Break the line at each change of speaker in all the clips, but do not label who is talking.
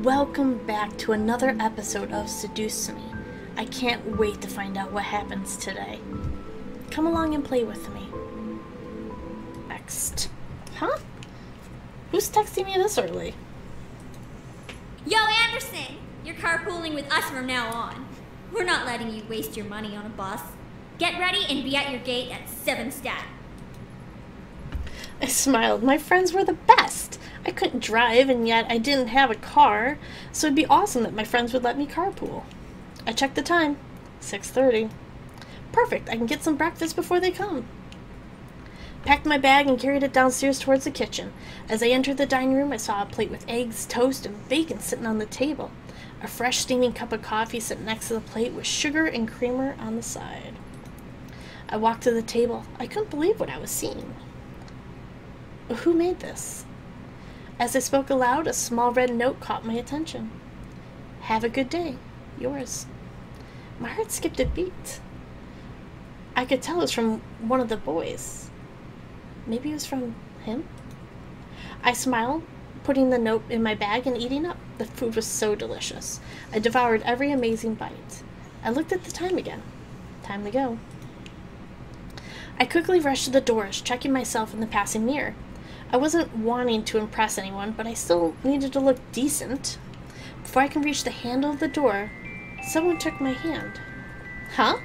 Welcome back to another episode of Seduce Me. I can't wait to find out what happens today. Come along and play with me. Next. Huh? Who's texting me this early?
Yo, Anderson! You're carpooling with us from now on. We're not letting you waste your money on a bus. Get ready and be at your gate at 7 stat.
I smiled. My friends were the best. I couldn't drive, and yet I didn't have a car, so it'd be awesome that my friends would let me carpool. I checked the time. 6:30. Perfect. I can get some breakfast before they come. Packed my bag and carried it downstairs towards the kitchen. As I entered the dining room, I saw a plate with eggs, toast, and bacon sitting on the table. A fresh steaming cup of coffee sitting next to the plate with sugar and creamer on the side. I walked to the table. I couldn't believe what I was seeing. Who made this? As I spoke aloud, a small red note caught my attention. Have a good day. Yours. My heart skipped a beat. I could tell it was from one of the boys. Maybe it was from him? I smiled, putting the note in my bag and eating up. The food was so delicious. I devoured every amazing bite. I looked at the time again. Time to go. I quickly rushed to the doors, checking myself in the passing mirror. I wasn't wanting to impress anyone, but I still needed to look decent. Before I could reach the handle of the door, someone took my hand. Huh?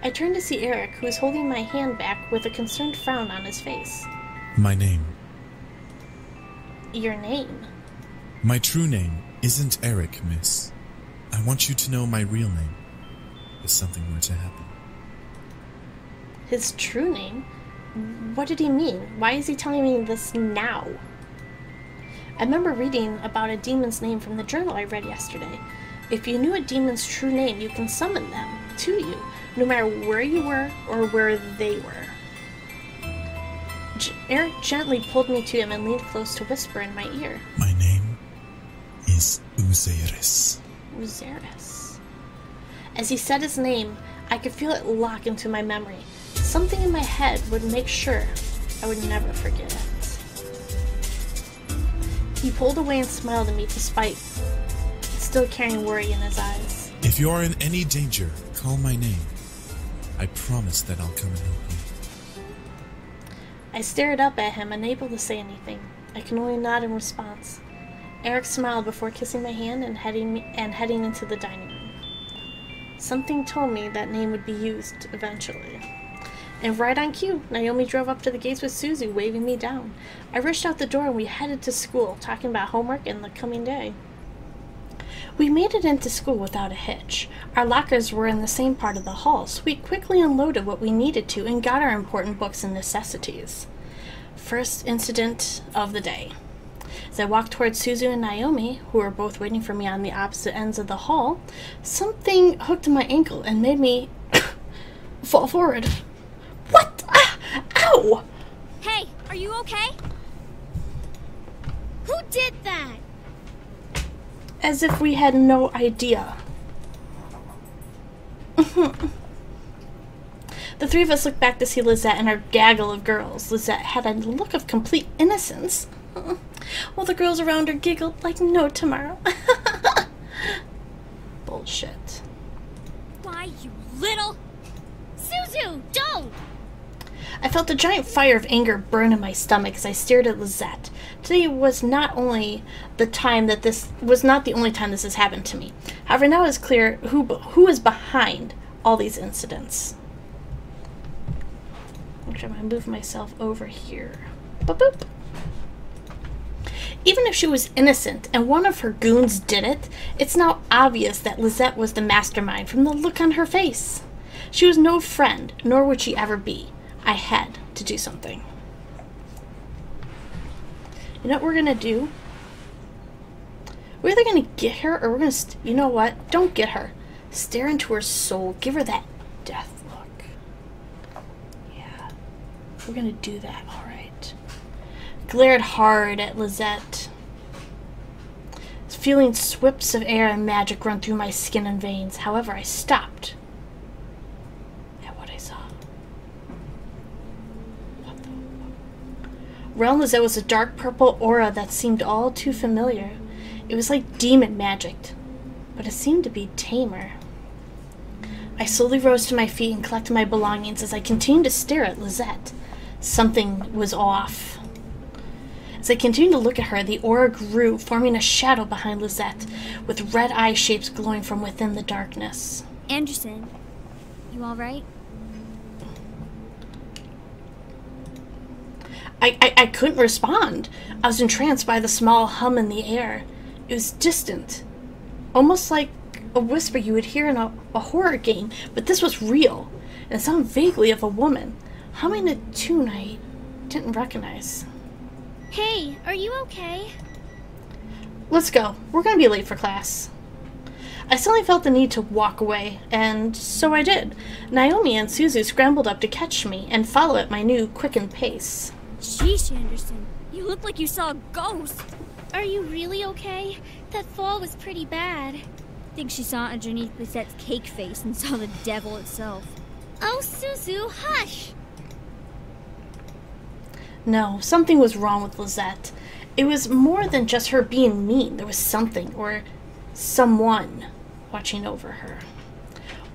I turned to see Erik, who was holding my hand back with a concerned frown on his face.
My name.
Your name?
My true name isn't Erik, miss. I want you to know my real name, if something were to happen.
His true name? What did he mean? Why is he telling me this now? I remember reading about a demon's name from the journal I read yesterday. If you knew a demon's true name, you can summon them to you, no matter where you were or where they were. Erik gently pulled me to him and leaned close to whisper in my ear.
My name is Uzeris.
Uzeris. As he said his name, I could feel it lock into my memory. Something in my head would make sure I would never forget it. He pulled away and smiled at me despite still carrying worry in his eyes.
If you are in any danger, call my name. I promise that I'll come and help you.
I stared up at him, unable to say anything. I can only nod in response. Erik smiled before kissing my hand and heading into the dining room. Something told me that name would be used eventually. And right on cue, Naomi drove up to the gates with Susie, waving me down. I rushed out the door and we headed to school, talking about homework and the coming day. We made it into school without a hitch. Our lockers were in the same part of the hall, so we quickly unloaded what we needed to and got our important books and necessities. First incident of the day. As I walked towards Suzu and Naomi, who were both waiting for me on the opposite ends of the hall, something hooked my ankle and made me fall forward. What? Ow!
Hey, are you okay? Who did that?
As if we had no idea. The three of us looked back to see Lizette and our gaggle of girls. Lizette had a look of complete innocence, while the girls around her giggled like no tomorrow. Bullshit.
Why, you little... Suzu, don't!
I felt a giant fire of anger burn in my stomach as I stared at Lizette. Today was not the only time this has happened to me. However, now it's clear who is behind all these incidents. Actually, I'm going to move myself over here. Boop, boop. Even if she was innocent and one of her goons did it, it's now obvious that Lizette was the mastermind from the look on her face. She was no friend, nor would she ever be. I had to do something. You know what we're going to do? We're either going to get her or we're going to... You know what? Don't get her. Stare into her soul. Give her that death look. Yeah. We're going to do that. All right. Glared hard at Lizette. Feeling swips of air and magic run through my skin and veins. However, I stopped at what I saw. Around Lizette was a dark purple aura that seemed all too familiar. It was like demon magic, but it seemed to be tamer. I slowly rose to my feet and collected my belongings as I continued to stare at Lizette. Something was off. As I continued to look at her, the aura grew, forming a shadow behind Lizette, with red eye shapes glowing from within the darkness.
Anderson, you alright?
I couldn't respond. I was entranced by the small hum in the air. It was distant, almost like a whisper you would hear in a horror game, but this was real, and it sounded vaguely of a woman, humming a tune I didn't recognize.
Hey, are you okay?
Let's go. We're going to be late for class. I suddenly felt the need to walk away, and so I did. Naomi and Suzu scrambled up to catch me and follow at my new quickened pace.
Sheesh, Anderson. You look like you saw a ghost.
Are you really okay? That fall was pretty bad.
Think she saw underneath Lizette's cake face and saw the devil itself.
Oh, Suzu, hush!
No, something was wrong with Lizette. It was more than just her being mean. There was something, or someone, watching over her.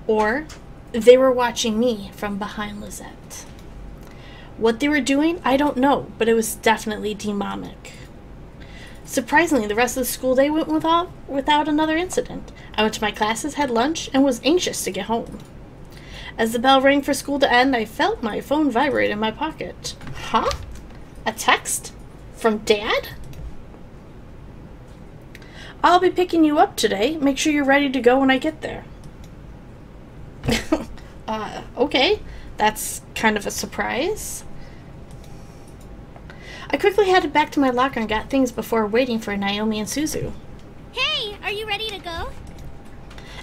Or they were watching me from behind Lizette. What they were doing, I don't know, but it was definitely demonic. Surprisingly, the rest of the school day went without another incident. I went to my classes, had lunch, and was anxious to get home. As the bell rang for school to end, I felt my phone vibrate in my pocket. Huh? A text? From Dad? I'll be picking you up today. Make sure you're ready to go when I get there. Okay. That's kind of a surprise. I quickly headed back to my locker and got things before waiting for Naomi and Suzu.
Hey, are you ready to go?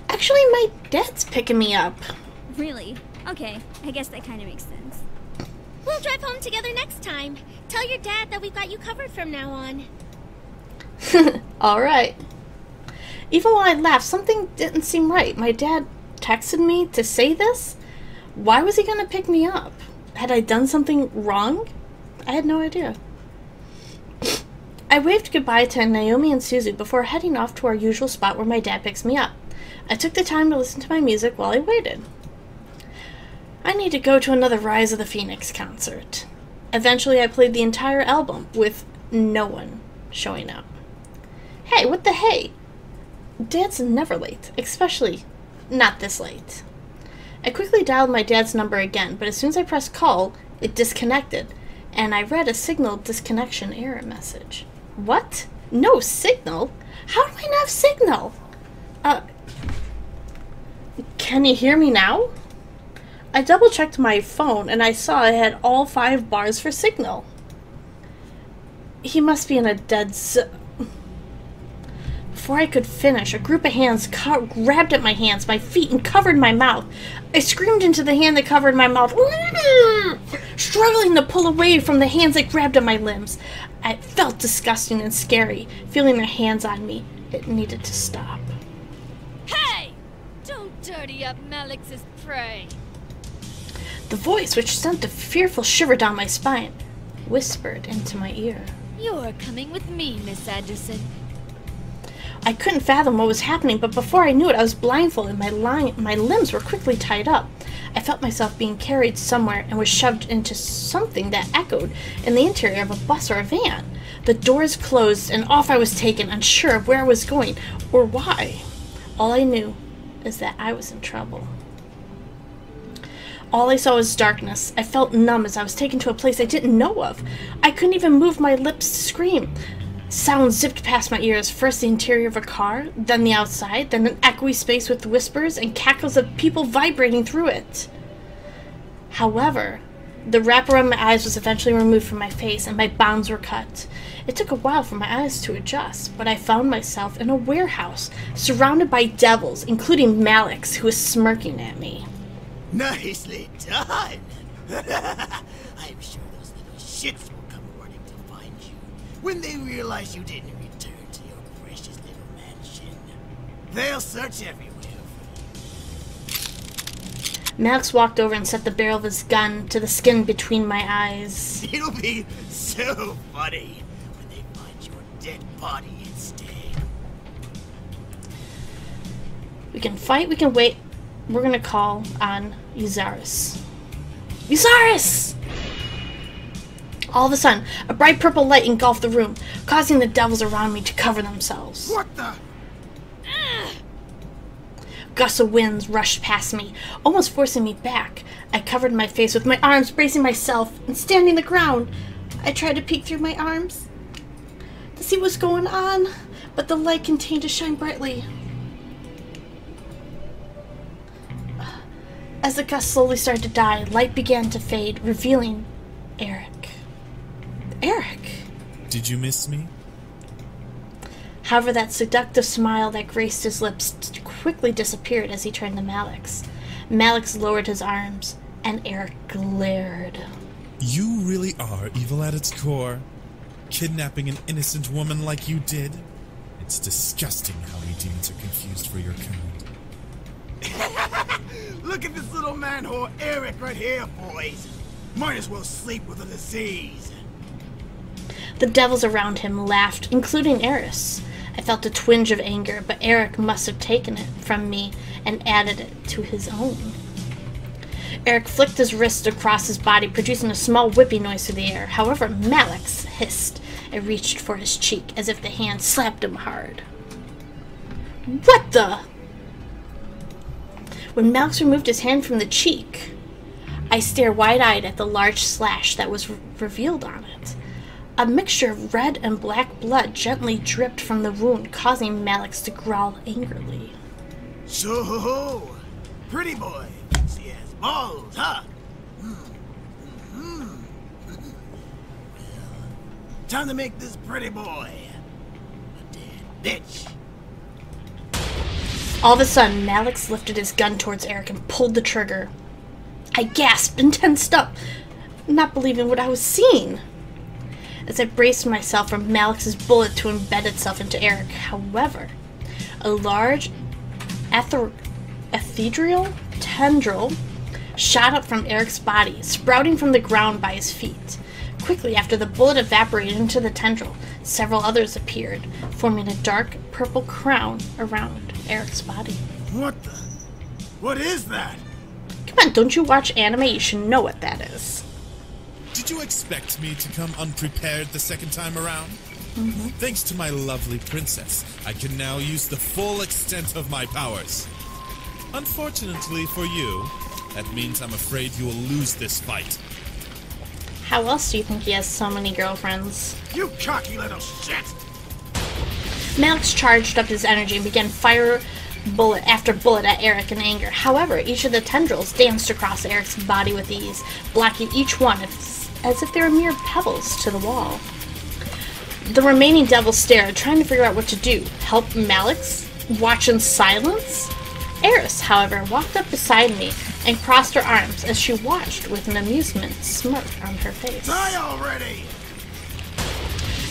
Actually, my dad's picking me up.
Really? Okay, I guess that kind of makes sense.
We'll drive home together next time. Tell your dad that we've got you covered from now on.
Alright. Even while I laughed, something didn't seem right. My dad texted me to say this? Why was he going to pick me up? Had I done something wrong? I had no idea. I waved goodbye to Naomi and Suzu before heading off to our usual spot where my dad picks me up. I took the time to listen to my music while I waited. I need to go to another Rise of the Phoenix concert. Eventually, I played the entire album with no one showing up. Hey, what the hey? Dad's never late, especially not this late. I quickly dialed my dad's number again, but as soon as I pressed call, it disconnected, and I read a signal disconnection error message. What? No signal? How do I not have signal? Can you hear me now? I double-checked my phone, and I saw I had all 5 bars for signal. He must be in a dead zone. Before I could finish, a group of hands grabbed at my hands, my feet, and covered my mouth. I screamed into the hand that covered my mouth, struggling to pull away from the hands that grabbed at my limbs. It felt disgusting and scary, feeling their hands on me. It needed to stop.
Hey! Don't dirty up Malix's prey.
The voice, which sent a fearful shiver down my spine, whispered into my ear.
You're coming with me, Miss Anderson.
I couldn't fathom what was happening, but before I knew it, I was blindfolded and my limbs were quickly tied up. I felt myself being carried somewhere and was shoved into something that echoed in the interior of a bus or a van. The doors closed and off I was taken, unsure of where I was going or why. All I knew is that I was in trouble. All I saw was darkness. I felt numb as I was taken to a place I didn't know of. I couldn't even move my lips to scream. Sounds zipped past my ears, first the interior of a car, then the outside, then an echoey space with whispers and cackles of people vibrating through it. However, the wrap around my eyes was eventually removed from my face and my bonds were cut. It took a while for my eyes to adjust, but I found myself in a warehouse, surrounded by devils, including Malix, who was smirking at me.
Nicely done! I'm sure those little shits will come running to find you when they realize you didn't return to your precious little mansion. They'll search everywhere.
Max walked over and set the barrel of his gun to the skin between my eyes.
It'll be so funny when they find your dead body instead.
We can fight, we can wait. We're gonna call on Euzaris. Euzaris! All of a sudden, a bright purple light engulfed the room, causing the devils around me to cover themselves.
What the?
Gusts of winds rushed past me, almost forcing me back. I covered my face with my arms, bracing myself and standing the ground. I tried to peek through my arms to see what's going on, but the light continued to shine brightly. As the gust slowly started to die, light began to fade, revealing Erik. Erik!
Did you miss me?
However, that seductive smile that graced his lips quickly disappeared as he turned to Malix. Malix lowered his arms, and Erik glared.
You really are evil at its core. Kidnapping an innocent woman like you did. It's disgusting how you demons are confused for your kind.
Look at this little man whore Erik right here, boys. Might as well sleep with a disease.
The devils around him laughed, including Eris. I felt a twinge of anger, but Erik must have taken it from me and added it to his own. Erik flicked his wrist across his body, producing a small whipping noise through the air. However, Malix hissed and reached for his cheek, as if the hand slapped him hard. What the? When Malix removed his hand from the cheek, I stared wide-eyed at the large slash that was revealed on it. A mixture of red and black blood gently dripped from the wound, causing Malix to growl angrily.
So, pretty boy, she has balls, huh? Well, time to make this pretty boy a dead bitch.
All of a sudden, Malix lifted his gun towards Erik and pulled the trigger. I gasped and tensed up, not believing what I was seeing. As I braced myself for Malix's bullet to embed itself into Erik, however, a large ethereal tendril shot up from Erik's body, sprouting from the ground by his feet. Quickly after the bullet evaporated into the tendril, several others appeared, forming a dark purple crown around Erik's body.
What the? What is that?
Come on, don't you watch anime? You should know what that is.
Did you expect me to come unprepared the second time around?
Mm-hmm.
Thanks to my lovely princess, I can now use the full extent of my powers. Unfortunately for you, that means I'm afraid you will lose this fight.
How else do you think he has so many girlfriends?
You cocky little shit!
Malix charged up his energy and began fire bullet after bullet at Erik in anger. However, each of the tendrils danced across Erik's body with ease, blocking each one as if they were mere pebbles to the wall. The remaining devils stared, trying to figure out what to do. Help Malix? Watch in silence? Eris, however, walked up beside me and crossed her arms as she watched with an amusement smirk on her face.
Die already!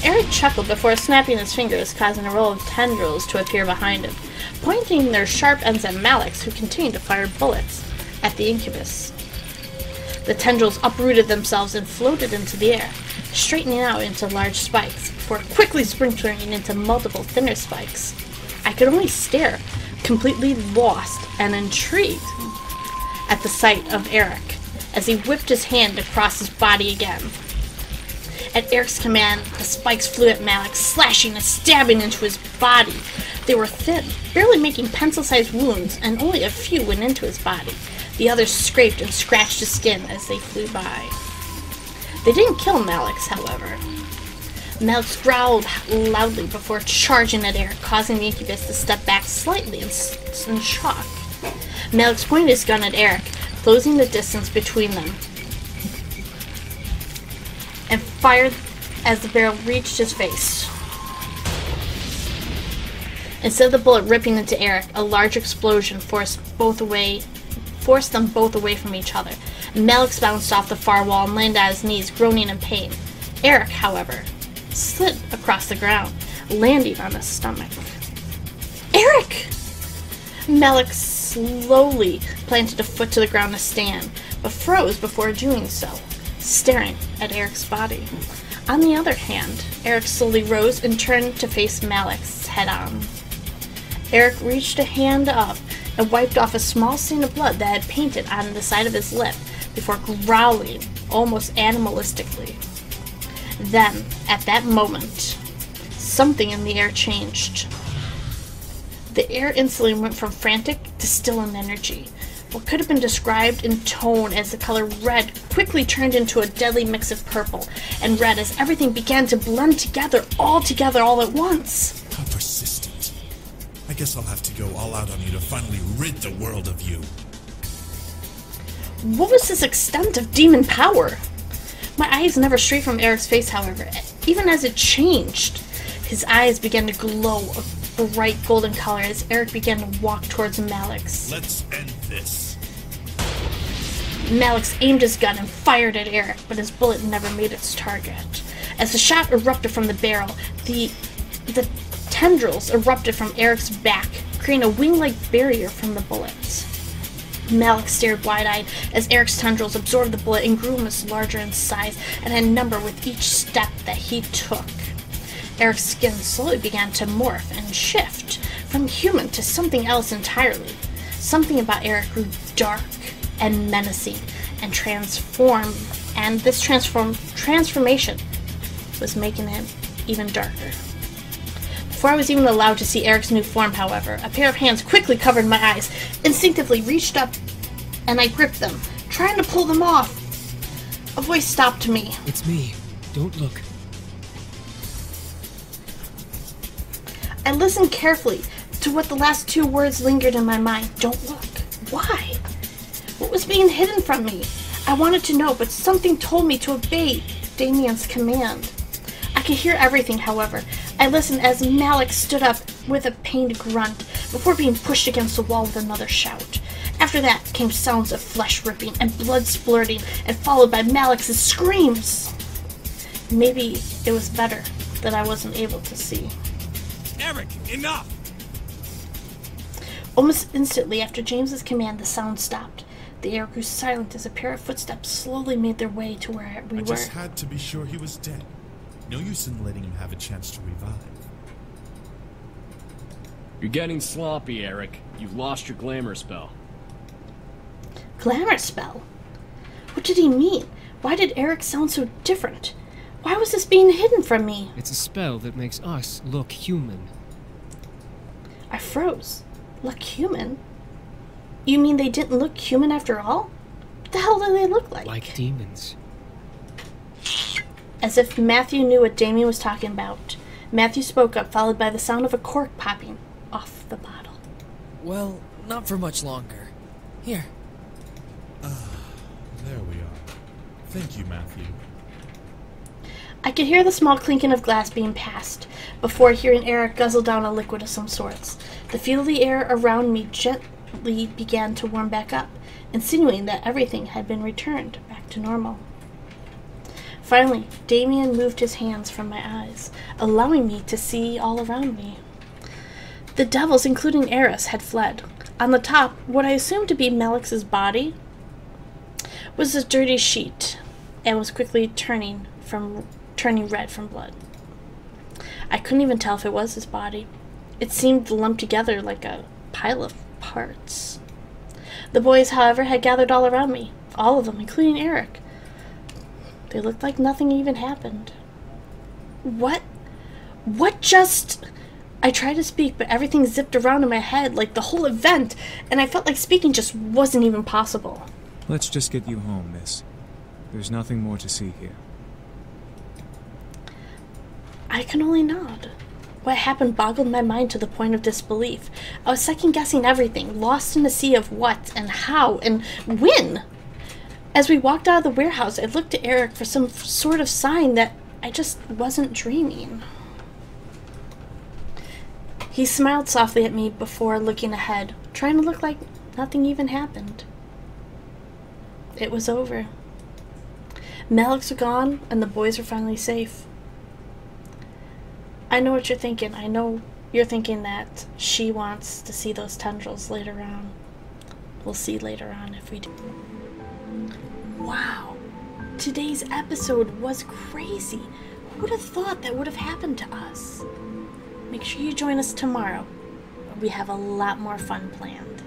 Erik chuckled before snapping his fingers, causing a row of tendrils to appear behind him, pointing their sharp ends at Malix, who continued to fire bullets at the incubus. The tendrils uprooted themselves and floated into the air, straightening out into large spikes, before quickly sprinkling into multiple thinner spikes. I could only stare, completely lost and intrigued at the sight of Erik, as he whipped his hand across his body again. At Erik's command, the spikes flew at Malix, slashing and stabbing into his body. They were thin, barely making pencil-sized wounds, and only a few went into his body. The others scraped and scratched his skin as they flew by. They didn't kill Malix, however. Malix growled loudly before charging at Erik, causing the incubus to step back slightly in shock. Malix pointed his gun at Erik, closing the distance between them, and fired as the barrel reached his face. Instead of the bullet ripping into Erik, a large explosion forced them both away from each other. Malix bounced off the far wall and landed at his knees, groaning in pain. Erik, however, slid across the ground, landing on his stomach. Erik! Malix slowly planted a foot to the ground to stand, but froze before doing so, staring at Erik's body. On the other hand, Erik slowly rose and turned to face Malix head-on. Erik reached a hand up and wiped off a small stain of blood that had painted on the side of his lip before growling almost animalistically. Then, at that moment, something in the air changed. The air instantly went from frantic to still in energy. What could have been described in tone as the color red quickly turned into a deadly mix of purple and red as everything began to blend together all at once.
How persistent. I guess I'll have to go all out on you to finally rid the world of you.
What was this extent of demon power? My eyes never strayed from Erik's face, however, even as it changed. His eyes began to glow a bright golden color as Erik began to walk towards Malix.
Let's end this.
Malix aimed his gun and fired at Erik, but his bullet never made its target. As the shot erupted from the barrel, the tendrils erupted from Erik's back, creating a wing-like barrier from the bullets. Malix stared wide-eyed as Erik's tendrils absorbed the bullet and grew almost larger in size and in number with each step that he took. Erik's skin slowly began to morph and shift from human to something else entirely. Something about Erik grew dark and menacing and transformed, and this transformation was making him even darker. Before I was even allowed to see Erik's new form, however, a pair of hands quickly covered my eyes, instinctively reached up, and I gripped them, trying to pull them off. A voice stopped me.
It's me. Don't look.
I listened carefully to what the last two words lingered in my mind. Don't look. Why? What was being hidden from me? I wanted to know, but something told me to obey Damien's command. I could hear everything, however. I listened as Malix stood up with a pained grunt before being pushed against the wall with another shout. After that came sounds of flesh ripping and blood splurting, and followed by Malix's screams. Maybe it was better that I wasn't able to see.
Erik, enough!
Almost instantly after James's command, the sound stopped. The air grew silent as a pair of footsteps slowly made their way to where we were.
I just had to be sure he was dead. No use in letting him have a chance to revive.
You're getting sloppy, Erik. You've lost your glamour spell.
Glamour spell? What did he mean? Why did Erik sound so different? Why was this being hidden from me?
It's a spell that makes us look human.
I froze. Look human? You mean they didn't look human after all? What the hell do they look like?
Like demons.
As if Matthew knew what Damien was talking about, Matthew spoke up, followed by the sound of a cork popping off the bottle.
Well, not for much longer. Here.
There we are. Thank you, Matthew.
I could hear the small clinking of glass being passed, before hearing Erik guzzle down a liquid of some sorts. The feel of the air around me gently began to warm back up, insinuating that everything had been returned back to normal. Finally, Damien moved his hands from my eyes, allowing me to see all around me. The devils, including Eris, had fled. On the top, what I assumed to be Malix's body was a dirty sheet, and was quickly turning red from blood. I couldn't even tell if it was his body. It seemed lumped together like a pile of parts. The boys, however, had gathered all around me, all of them, including Erik. They looked like nothing even happened. What just... I tried to speak, but everything zipped around in my head like the whole event, and I felt like speaking just wasn't even possible.
Let's just get you home, miss. There's nothing more to see here.
I can only nod. What happened boggled my mind to the point of disbelief. I was second-guessing everything, lost in a sea of what and how and when. As we walked out of the warehouse, I looked to Erik for some sort of sign that I just wasn't dreaming. He smiled softly at me before looking ahead, trying to look like nothing even happened. It was over. Malix was gone, and the boys were finally safe. I know what you're thinking. I know you're thinking that she wants to see those tendrils later on. We'll see later on if we do. Wow, today's episode was crazy. Who would have thought that would have happened to us? Make sure you join us tomorrow. We have a lot more fun planned.